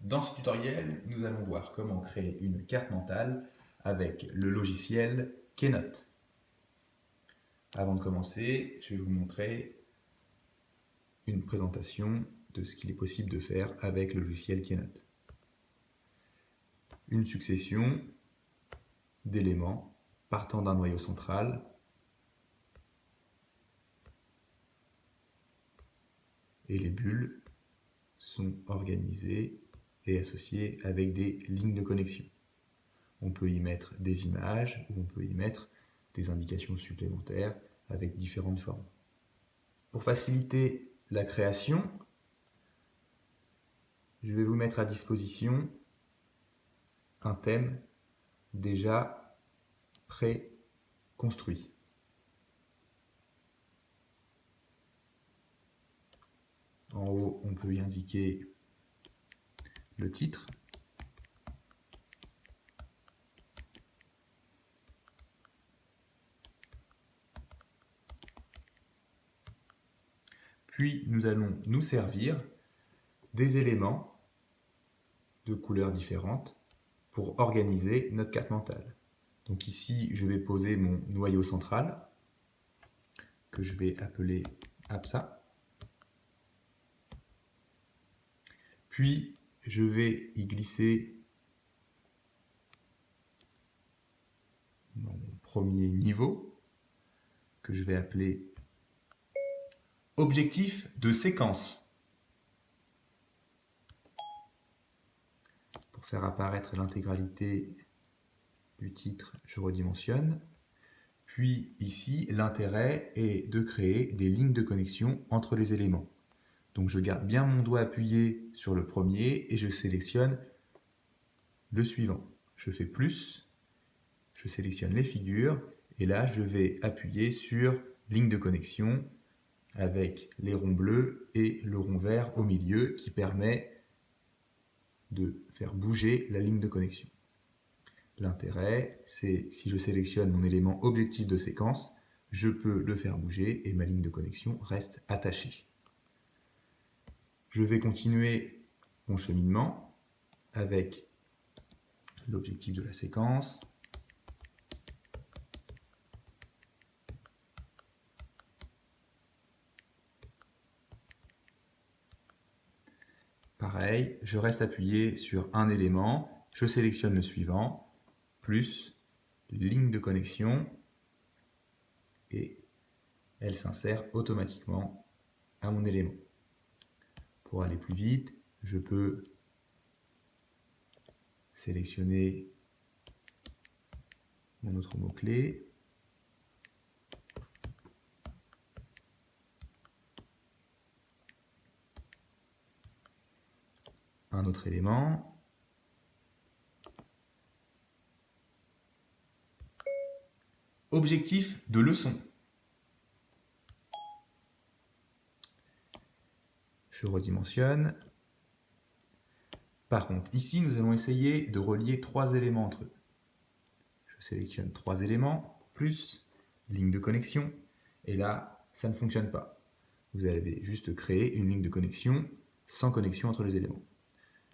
Dans ce tutoriel, nous allons voir comment créer une carte mentale avec le logiciel Keynote. Avant de commencer, je vais vous montrer une présentation de ce qu'il est possible de faire avec le logiciel Keynote. Une succession d'éléments partant d'un noyau central et les bulles sont organisées et associées avec des lignes de connexion. On peut y mettre des images ou on peut y mettre des indications supplémentaires avec différentes formes. Pour faciliter la création, je vais vous mettre à disposition un thème déjà pré-construit. En haut, on peut y indiquer le titre. Puis, nous allons nous servir des éléments de couleurs différentes pour organiser notre carte mentale. Donc ici, je vais poser mon noyau central, que je vais appeler APSA. Puis, je vais y glisser mon premier niveau, que je vais appeler objectif de séquence. Pour faire apparaître l'intégralité du titre, je redimensionne. Puis ici, l'intérêt est de créer des lignes de connexion entre les éléments. Donc je garde bien mon doigt appuyé sur le premier et je sélectionne le suivant. Je fais plus, je sélectionne les figures et là je vais appuyer sur ligne de connexion avec les ronds bleus et le rond vert au milieu qui permet de faire bouger la ligne de connexion. L'intérêt, c'est si je sélectionne mon élément objectif de séquence, je peux le faire bouger et ma ligne de connexion reste attachée. Je vais continuer mon cheminement avec l'objectif de la séquence. Pareil, je reste appuyé sur un élément, je sélectionne le suivant, plus ligne de connexion, et elle s'insère automatiquement à mon élément. Pour aller plus vite, je peux sélectionner mon autre mot-clé, un autre élément, objectif de leçon. Je redimensionne. Par contre, ici, nous allons essayer de relier trois éléments entre eux. Je sélectionne trois éléments, plus ligne de connexion, et là, ça ne fonctionne pas. Vous avez juste créé une ligne de connexion sans connexion entre les éléments.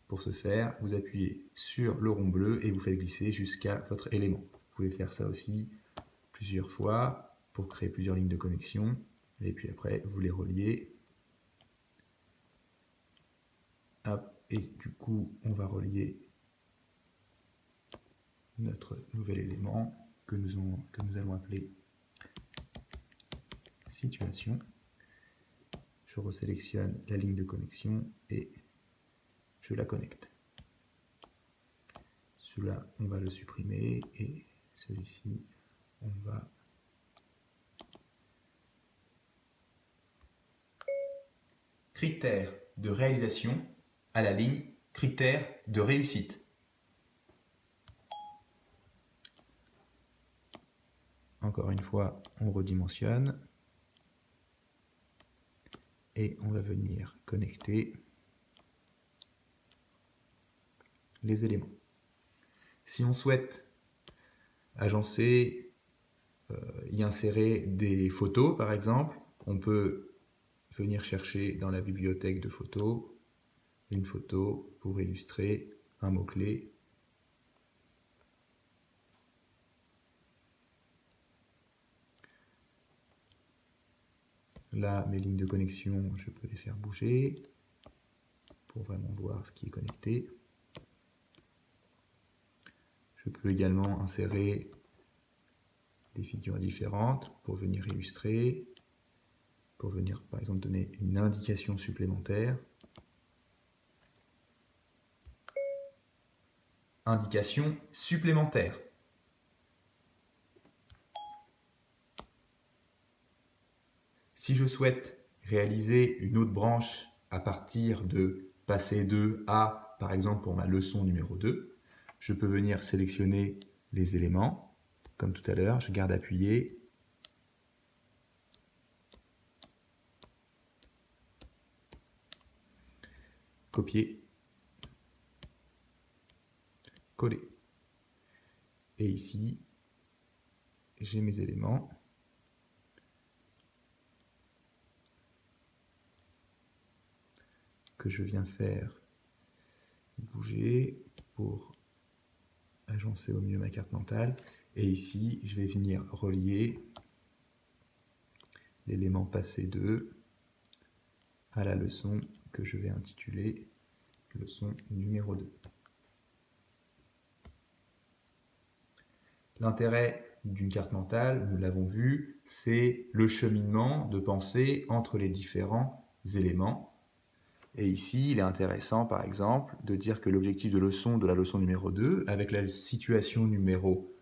Pour ce faire, vous appuyez sur le rond bleu et vous faites glisser jusqu'à votre élément. Vous pouvez faire ça aussi plusieurs fois pour créer plusieurs lignes de connexion, et puis après, vous les reliez. Hop, et du coup, on va relier notre nouvel élément que nous allons appeler situation. Je resélectionne la ligne de connexion et je la connecte. Celui-là, on va le supprimer et celui-ci, on va critères de réalisation à la ligne critères de réussite. Encore une fois, on redimensionne et on va venir connecter les éléments. Si on souhaite agencer, y insérer des photos par exemple, on peut venir chercher dans la bibliothèque de photos, une photo pour illustrer un mot-clé. Là, mes lignes de connexion, je peux les faire bouger pour vraiment voir ce qui est connecté. Je peux également insérer des figures différentes pour venir illustrer, pour venir par exemple donner une indication supplémentaire. Indication supplémentaire. Si je souhaite réaliser une autre branche à partir de passé 2 à, par exemple pour ma leçon numéro 2, je peux venir sélectionner les éléments, comme tout à l'heure, je garde appuyé, copier, coller. Et ici, j'ai mes éléments. Que je viens faire bouger pour agencer au mieux ma carte mentale. Et ici, je vais venir relier l'élément passé 2 à la leçon que je vais intituler leçon numéro 2. L'intérêt d'une carte mentale, nous l'avons vu, c'est le cheminement de pensée entre les différents éléments. Et ici, il est intéressant, par exemple, de dire que l'objectif de leçon de la leçon numéro 2, avec la situation numéro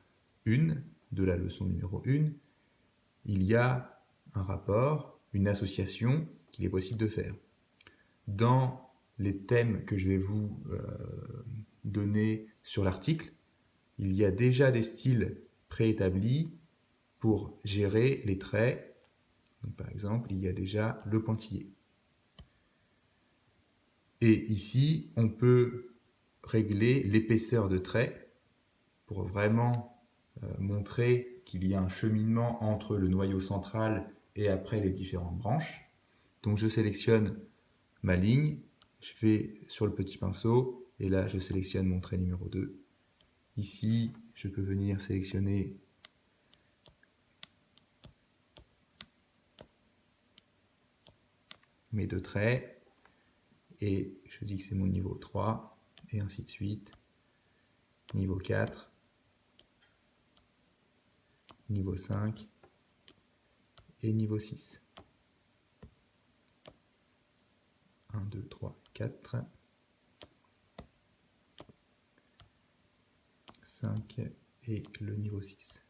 1 de la leçon numéro 1, il y a un rapport, une association qu'il est possible de faire. Dans les thèmes que je vais vous donner sur l'article, il y a déjà des styles préétablis pour gérer les traits. Donc, par exemple, il y a déjà le pointillé. Et ici, on peut régler l'épaisseur de trait pour vraiment montrer qu'il y a un cheminement entre le noyau central et après les différentes branches. Donc je sélectionne ma ligne, je vais sur le petit pinceau et là je sélectionne mon trait numéro 2. Ici, je peux venir sélectionner mes 2 traits. Et je dis que c'est mon niveau 3, et ainsi de suite. Niveau 4, niveau 5, et niveau 6. 1, 2, 3, 4, 5, et le niveau 6.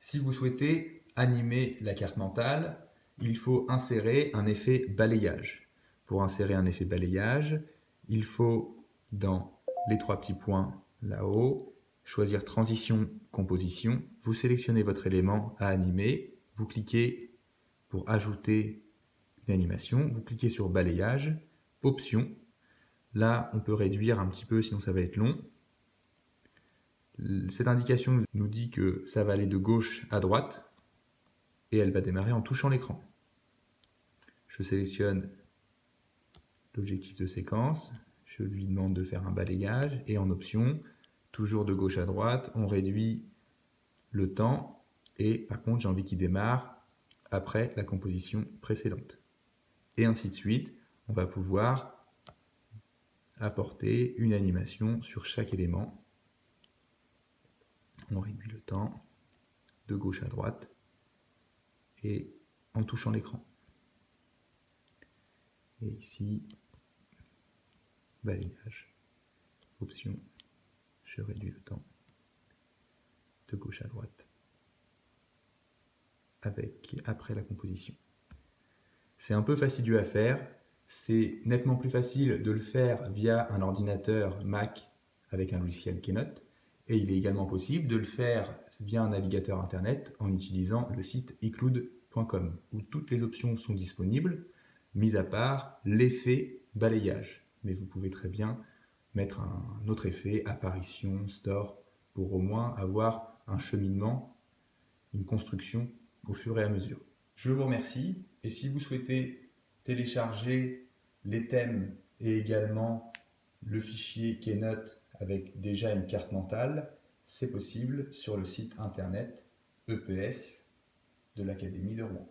Si vous souhaitez animer la carte mentale, il faut insérer un effet balayage. Pour insérer un effet balayage, il faut, dans les 3 petits points là-haut, choisir Transition, Composition. Vous sélectionnez votre élément à animer, vous cliquez pour ajouter une animation, vous cliquez sur Balayage, Options. Là, on peut réduire un petit peu, sinon ça va être long. Cette indication nous dit que ça va aller de gauche à droite et elle va démarrer en touchant l'écran. Je sélectionne l'objectif de séquence, je lui demande de faire un balayage et en option, toujours de gauche à droite, on réduit le temps et par contre j'ai envie qu'il démarre après la composition précédente. Et ainsi de suite, on va pouvoir apporter une animation sur chaque élément. On réduit le temps de gauche à droite et en touchant l'écran. Et ici, balayage, option, je réduis le temps de gauche à droite après la composition. C'est un peu fastidieux à faire, c'est nettement plus facile de le faire via un ordinateur Mac avec un logiciel Keynote, et il est également possible de le faire via un navigateur internet en utilisant le site icloud.com où toutes les options sont disponibles, mis à part l'effet balayage. Mais vous pouvez très bien mettre un autre effet, apparition, store, pour au moins avoir un cheminement une construction au fur et à mesure. Je vous remercie et si vous souhaitez télécharger les thèmes et également le fichier Keynote avec déjà une carte mentale, c'est possible sur le site internet EPS de l'Académie de Rouen.